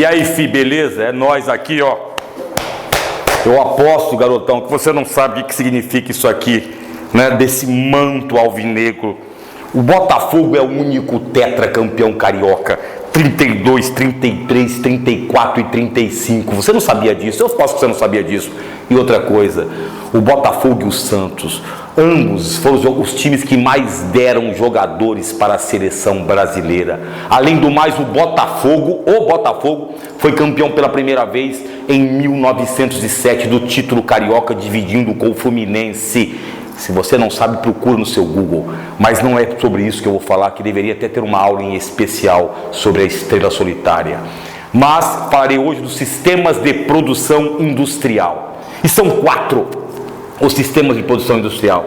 E aí, fi, beleza? É nós aqui, ó. Eu aposto, garotão, que você não sabe o que significa isso aqui, né? Desse manto alvinegro. O Botafogo é o único tetracampeão carioca. 32, 33, 34 e 35. Você não sabia disso? Eu aposto que você não sabia disso. E outra coisa, o Botafogo e o Santos, ambos foram os times que mais deram jogadores para a seleção brasileira. Além do mais, o Botafogo foi campeão pela primeira vez em 1907 do título carioca, dividindo com o Fluminense. Se você não sabe, procura no seu Google. Mas não é sobre isso que eu vou falar, que deveria até ter uma aula em especial sobre a estrela solitária. Mas falarei hoje dos sistemas de produção industrial. E são 4 os sistemas de produção industrial.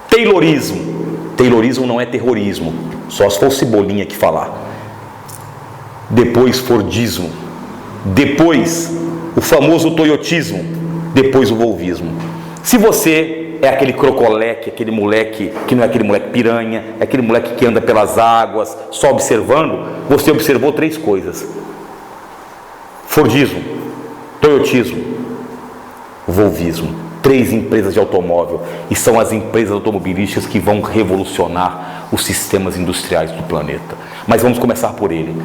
Taylorismo. Taylorismo não é terrorismo, só se for o Cebolinha que falar. Depois Fordismo. Depois o famoso Toyotismo. Depois o Volvismo. Se você é aquele crocoleque, aquele moleque que não é aquele moleque piranha, é aquele moleque que anda pelas águas, só observando, você observou 3 coisas: Fordismo, Toyotismo, Volvismo. 3 empresas de automóvel, e são as empresas automobilísticas que vão revolucionar os sistemas industriais do planeta. Mas vamos começar por ele.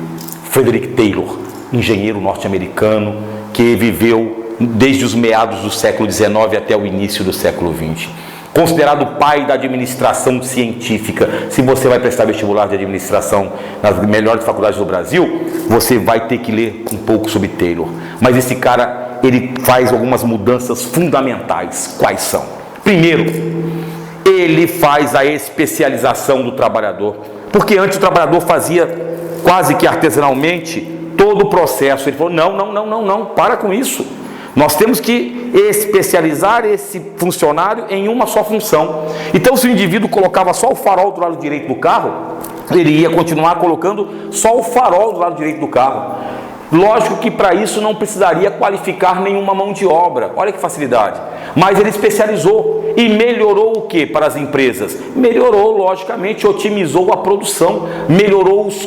Frederick Taylor, engenheiro norte-americano que viveu desde os meados do século XIX até o início do século XX. Considerado o pai da administração científica. Se você vai prestar vestibular de administração nas melhores faculdades do Brasil, você vai ter que ler um pouco sobre Taylor. Mas esse cara, ele faz algumas mudanças fundamentais. Quais são? Primeiro, ele faz a especialização do trabalhador. Porque antes o trabalhador fazia quase que artesanalmente todo o processo. Ele falou, não, para com isso. Nós temos que especializar esse funcionário em uma só função. Então, se o indivíduo colocava só o farol do lado direito do carro, ele ia continuar colocando só o farol do lado direito do carro. Lógico que para isso não precisaria qualificar nenhuma mão de obra. Olha que facilidade. Mas ele especializou e melhorou o que para as empresas? Melhorou, logicamente, otimizou a produção,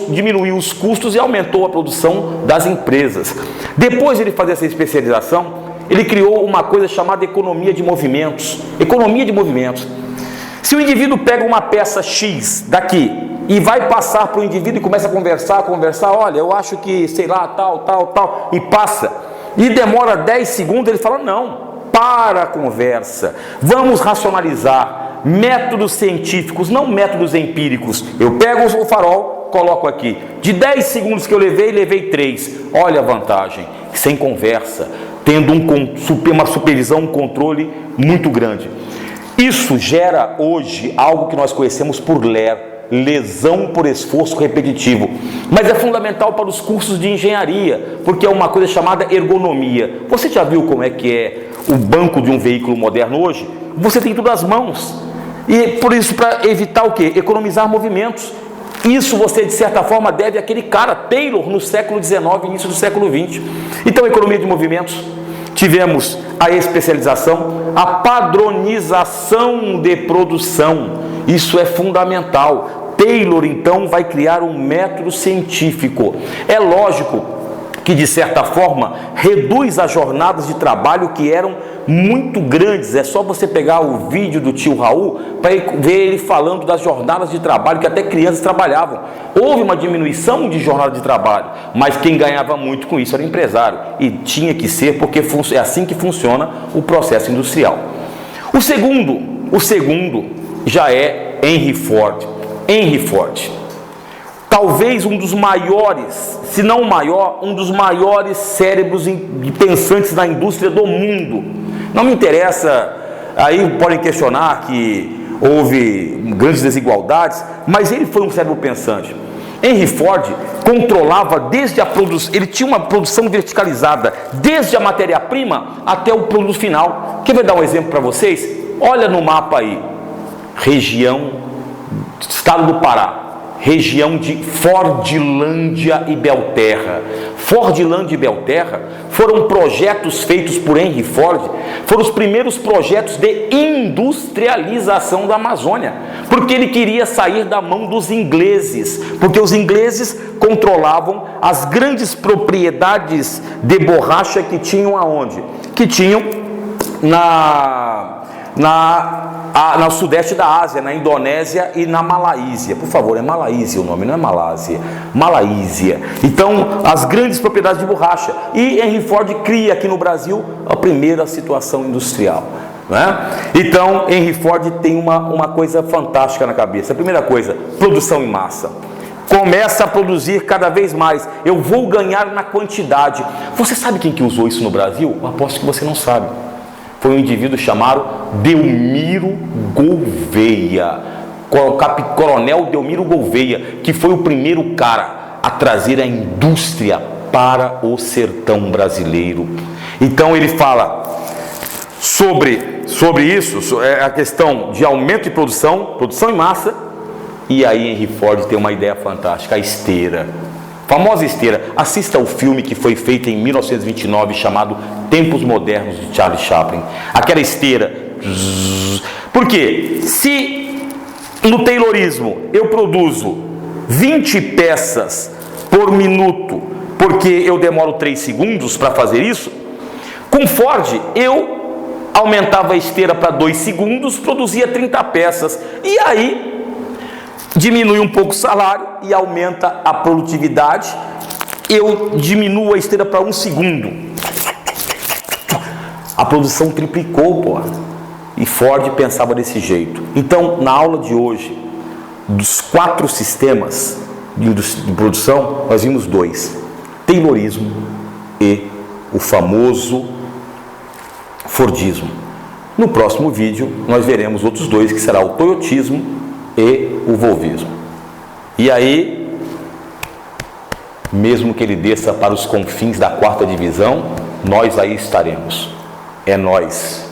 diminuiu os custos e aumentou a produção das empresas. Depois de ele fazer essa especialização, ele criou uma coisa chamada economia de movimentos. Economia de movimentos. Se o indivíduo pega uma peça X daqui e vai passar para o indivíduo e começa a conversar, olha, eu acho que, sei lá, tal, e passa, e demora 10 segundos, ele fala, não, para a conversa, vamos racionalizar, métodos científicos, não métodos empíricos. Eu pego o farol, coloco aqui, de 10 segundos que eu levei 3, olha a vantagem, sem conversa, tendo uma supervisão, um controle muito grande. Isso gera hoje algo que nós conhecemos por LER, lesão por esforço repetitivo, mas é fundamental para os cursos de engenharia, porque é uma coisa chamada ergonomia. Você já viu como é que é o banco de um veículo moderno hoje? Você tem tudo às mãos, e por isso, para evitar o quê? Economizar movimentos. Isso você, de certa forma, deve àquele cara, Taylor, no século XIX, início do século XX. Então, economia de movimentos. Tivemos a especialização, a padronização de produção. Isso é fundamental. Taylor, então, vai criar um método científico. É lógico que, de certa forma, reduz as jornadas de trabalho que eram muito grandes. É só você pegar o vídeo do tio Raul para ver ele falando das jornadas de trabalho que até crianças trabalhavam. Houve uma diminuição de jornada de trabalho, mas quem ganhava muito com isso era o empresário. E tinha que ser, porque é assim que funciona o processo industrial. O segundo já é Henry Ford. Henry Ford, talvez um dos maiores, se não o maior, um dos maiores cérebros pensantes da indústria do mundo. Não me interessa, aí podem questionar que houve grandes desigualdades, mas ele foi um cérebro pensante. Henry Ford controlava desde a produção, ele tinha uma produção verticalizada, desde a matéria-prima até o produto final. Quer dar um exemplo para vocês? Olha no mapa aí, estado do Pará, região de Fordlândia e Belterra. Fordlândia e Belterra foram projetos feitos por Henry Ford, foram os primeiros projetos de industrialização da Amazônia, porque ele queria sair da mão dos ingleses, porque os ingleses controlavam as grandes propriedades de borracha que tinham aonde? Que tinham no sudeste da Ásia, na Indonésia e na Malásia. Por favor, é Malásia o nome, não é Malásia. Malásia. Então, as grandes propriedades de borracha. E Henry Ford cria aqui no Brasil a primeira situação industrial, né? Então, Henry Ford tem uma coisa fantástica na cabeça. A primeira coisa, produção em massa. Começa a produzir cada vez mais. Eu vou ganhar na quantidade. Você sabe quem que usou isso no Brasil? Eu aposto que você não sabe. Foi um indivíduo chamado Delmiro Gouveia, coronel Delmiro Gouveia, que foi o primeiro cara a trazer a indústria para o sertão brasileiro. Então ele fala sobre isso, a questão de aumento de produção em massa, e aí Henry Ford tem uma ideia fantástica, a esteira. Famosa esteira. Assista ao filme que foi feito em 1929 chamado Tempos Modernos, de Charlie Chaplin. Aquela esteira. Porque se no taylorismo eu produzo 20 peças por minuto, porque eu demoro 3 segundos para fazer isso, com Ford eu aumentava a esteira para 2 segundos, produzia 30 peças. E aí diminui um pouco o salário e aumenta a produtividade. Eu diminuo a esteira para 1 segundo. A produção triplicou, pô. E Ford pensava desse jeito. Então, na aula de hoje, dos 4 sistemas de produção, nós vimos 2: taylorismo e o famoso Fordismo. No próximo vídeo, nós veremos outros 2, que será o toyotismo e o volvismo. E aí, mesmo que ele desça para os confins da 4ª divisão, nós aí estaremos. É nós.